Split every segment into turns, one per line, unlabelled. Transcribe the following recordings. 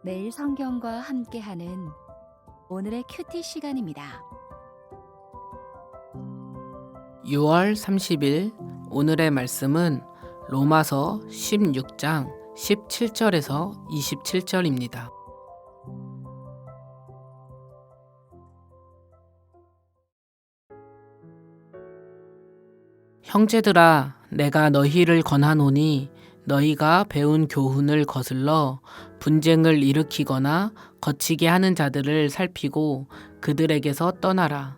매일 성경과 함께하는 오늘의 큐티 시간입니다.
6월 30일 오늘의 말씀은 로마서 16장 17절에서 27절입니다. 형제들아, 내가 너희를 권하노니 너희가 배운 교훈을 거슬러 분쟁을 일으키거나 거치게 하는 자들을 살피고 그들에게서 떠나라.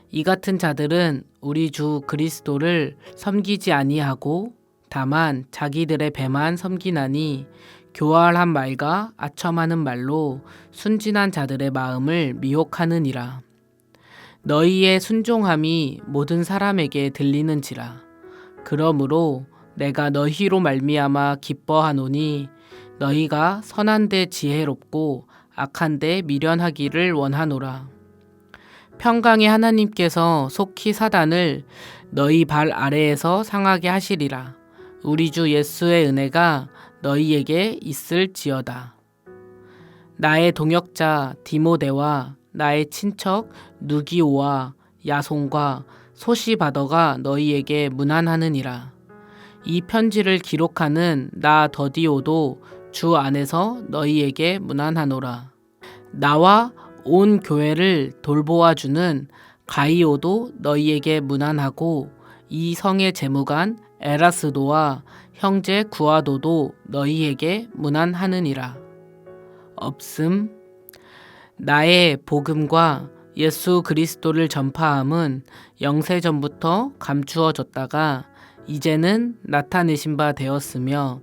이 같은 자들은 우리 주 그리스도를 섬기지 아니하고 다만 자기들의 배만 섬기나니 교활한 말과 아첨하는 말로 순진한 자들의 마음을 미혹하느니라. 너희의 순종함이 모든 사람에게 들리는지라. 그러므로 내가 너희로 말미암아 기뻐하노니 너희가 선한데 지혜롭고 악한데 미련하기를 원하노라. 평강의 하나님께서 속히 사단을 너희 발 아래에서 상하게 하시리라. 우리 주 예수의 은혜가 너희에게 있을지어다. 나의 동역자 디모데와 나의 친척 누기오와 야손과 소시바더가 너희에게 문안하느니라. 이 편지를 기록하는 나 더디오도 주 안에서 너희에게 문안하노라. 나와 온 교회를 돌보아주는 가이오도 너희에게 문안하고 이 성의 재무관 에라스도와 형제 구아도도 너희에게 문안하느니라. 없음. 나의 복음과 예수 그리스도를 전파함은 영세전부터 감추어졌다가 이제는 나타내신 바 되었으며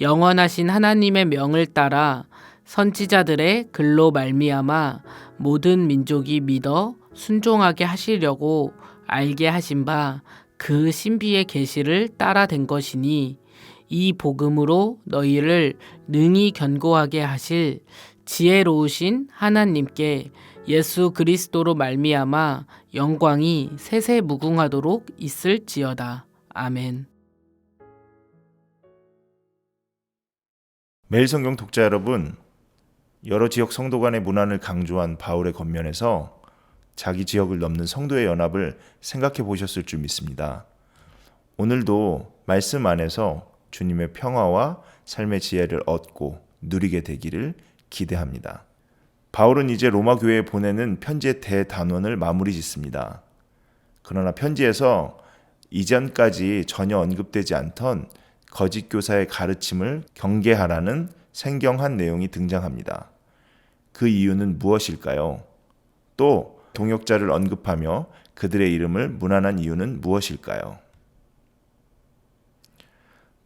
영원하신 하나님의 명을 따라 선지자들의 글로 말미암아 모든 민족이 믿어 순종하게 하시려고 알게 하신 바 그 신비의 계시를 따라 된 것이니 이 복음으로 너희를 능히 견고하게 하실 지혜로우신 하나님께 예수 그리스도로 말미암아 영광이 세세 무궁하도록 있을지어다. 아멘.
매일 성경 독자 여러분, 여러 지역 성도 간의 문안을 강조한 바울의 겉면에서 자기 지역을 넘는 성도의 연합을 생각해 보셨을 줄 믿습니다. 오늘도 말씀 안에서 주님의 평화와 삶의 지혜를 얻고 누리게 되기를 기대합니다. 바울은 이제 로마 교회에 보내는 편지의 대단원을 마무리 짓습니다. 그러나 편지에서 이전까지 전혀 언급되지 않던 거짓 교사의 가르침을 경계하라는 생경한 내용이 등장합니다. 그 이유는 무엇일까요? 또 동역자를 언급하며 그들의 이름을 문안한 이유는 무엇일까요?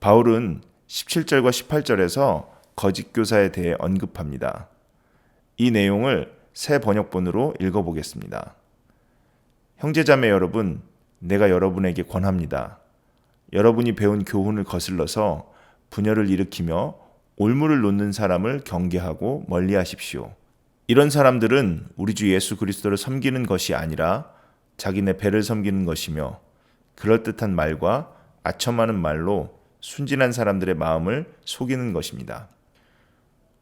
바울은 17절과 18절에서 거짓 교사에 대해 언급합니다. 이 내용을 새 번역본으로 읽어보겠습니다. 형제자매 여러분, 내가 여러분에게 권합니다. 여러분이 배운 교훈을 거슬러서 분열을 일으키며 올무를 놓는 사람을 경계하고 멀리하십시오. 이런 사람들은 우리 주 예수 그리스도를 섬기는 것이 아니라 자기네 배를 섬기는 것이며 그럴듯한 말과 아첨하는 말로 순진한 사람들의 마음을 속이는 것입니다.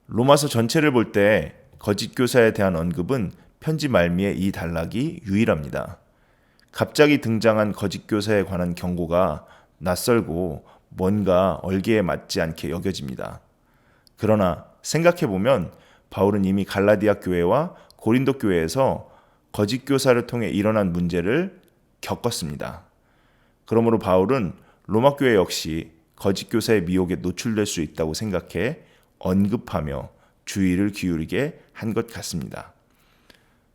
로마서 전체를 볼 때 거짓 교사에 대한 언급은 편지 말미에 이 단락이 유일합니다. 갑자기 등장한 거짓 교사에 관한 경고가 낯설고 뭔가 얼개에 맞지 않게 여겨집니다. 그러나 생각해보면 바울은 이미 갈라디아 교회와 고린도 교회에서 거짓 교사를 통해 일어난 문제를 겪었습니다. 그러므로 바울은 로마 교회 역시 거짓 교사의 미혹에 노출될 수 있다고 생각해 언급하며 주의를 기울이게 한 것 같습니다.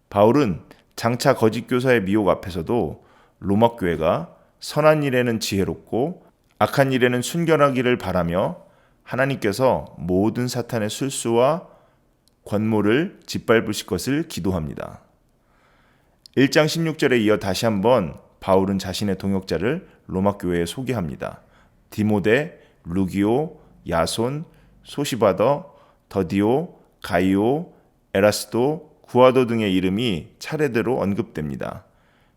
바울은 장차 거짓 교사의 미혹 앞에서도 로마 교회가 선한 일에는 지혜롭고 악한 일에는 순결하기를 바라며 하나님께서 모든 사탄의 술수와 권모를 짓밟으실 것을 기도합니다. 1장 16절에 이어 다시 한번 바울은 자신의 동역자를 로마 교회에 소개합니다. 디모데, 루기오, 야손, 소시바더, 더디오, 가이오, 에라스도, 구아도 등의 이름이 차례대로 언급됩니다.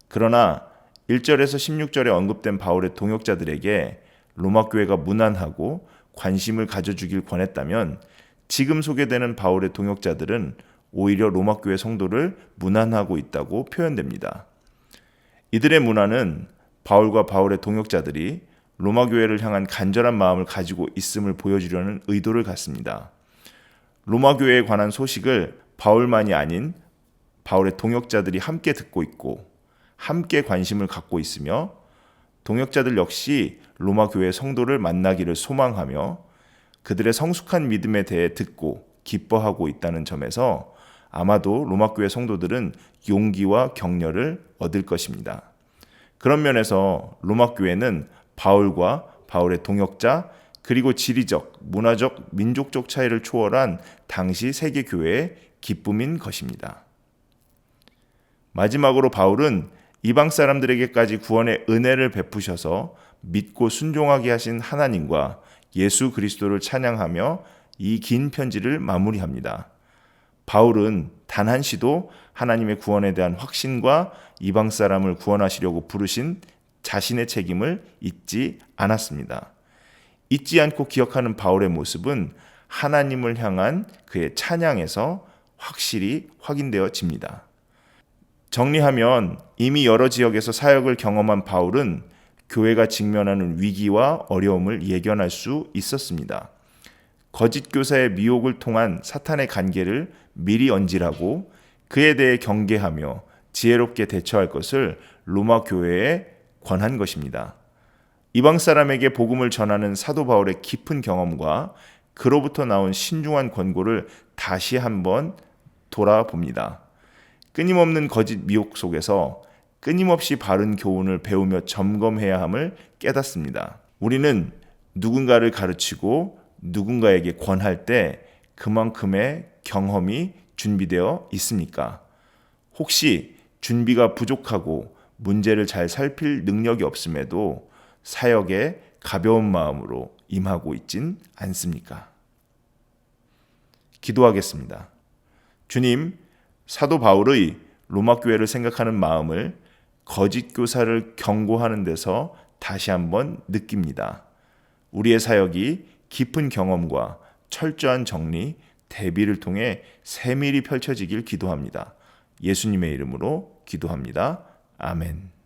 그러나 1절에서 16절에 언급된 바울의 동역자들에게 로마 교회가 무난하고 관심을 가져주길 권했다면 지금 소개되는 바울의 동역자들은 오히려 로마 교회 성도를 문안하고 있다고 표현됩니다. 이들의 문안은 바울과 바울의 동역자들이 로마 교회를 향한 간절한 마음을 가지고 있음을 보여주려는 의도를 갖습니다. 로마 교회에 관한 소식을 바울만이 아닌 바울의 동역자들이 함께 듣고 있고 함께 관심을 갖고 있으며 동역자들 역시 로마 교회 성도를 만나기를 소망하며 그들의 성숙한 믿음에 대해 듣고 기뻐하고 있다는 점에서 아마도 로마 교회 성도들은 용기와 격려를 얻을 것입니다. 그런 면에서 로마 교회는 바울과 바울의 동역자 그리고 지리적, 문화적, 민족적 차이를 초월한 당시 세계 교회의 기쁨인 것입니다. 마지막으로 바울은 이방 사람들에게까지 구원의 은혜를 베푸셔서 믿고 순종하게 하신 하나님과 예수 그리스도를 찬양하며 이 긴 편지를 마무리합니다. 바울은 단 한시도 하나님의 구원에 대한 확신과 이방 사람을 구원하시려고 부르신 자신의 책임을 잊지 않았습니다. 잊지 않고 기억하는 바울의 모습은 하나님을 향한 그의 찬양에서 확실히 확인되어집니다. 정리하면 이미 여러 지역에서 사역을 경험한 바울은 교회가 직면하는 위기와 어려움을 예견할 수 있었습니다. 거짓 교사의 미혹을 통한 사탄의 간계를 미리 언질하고 그에 대해 경계하며 지혜롭게 대처할 것을 로마 교회에 권한 것입니다. 이방 사람에게 복음을 전하는 사도 바울의 깊은 경험과 그로부터 나온 신중한 권고를 다시 한번 돌아봅니다. 끊임없는 거짓 미혹 속에서 끊임없이 바른 교훈을 배우며 점검해야 함을 깨닫습니다. 우리는 누군가를 가르치고 누군가에게 권할 때 그만큼의 경험이 준비되어 있습니까? 혹시 준비가 부족하고 문제를 잘 살필 능력이 없음에도 사역에 가벼운 마음으로 임하고 있진 않습니까? 기도하겠습니다. 주님, 사도 바울의 로마 교회를 생각하는 마음을 거짓 교사를 경고하는 데서 다시 한번 느낍니다. 우리의 사역이 깊은 경험과 철저한 정리, 대비를 통해 세밀히 펼쳐지길 기도합니다. 예수님의 이름으로 기도합니다. 아멘.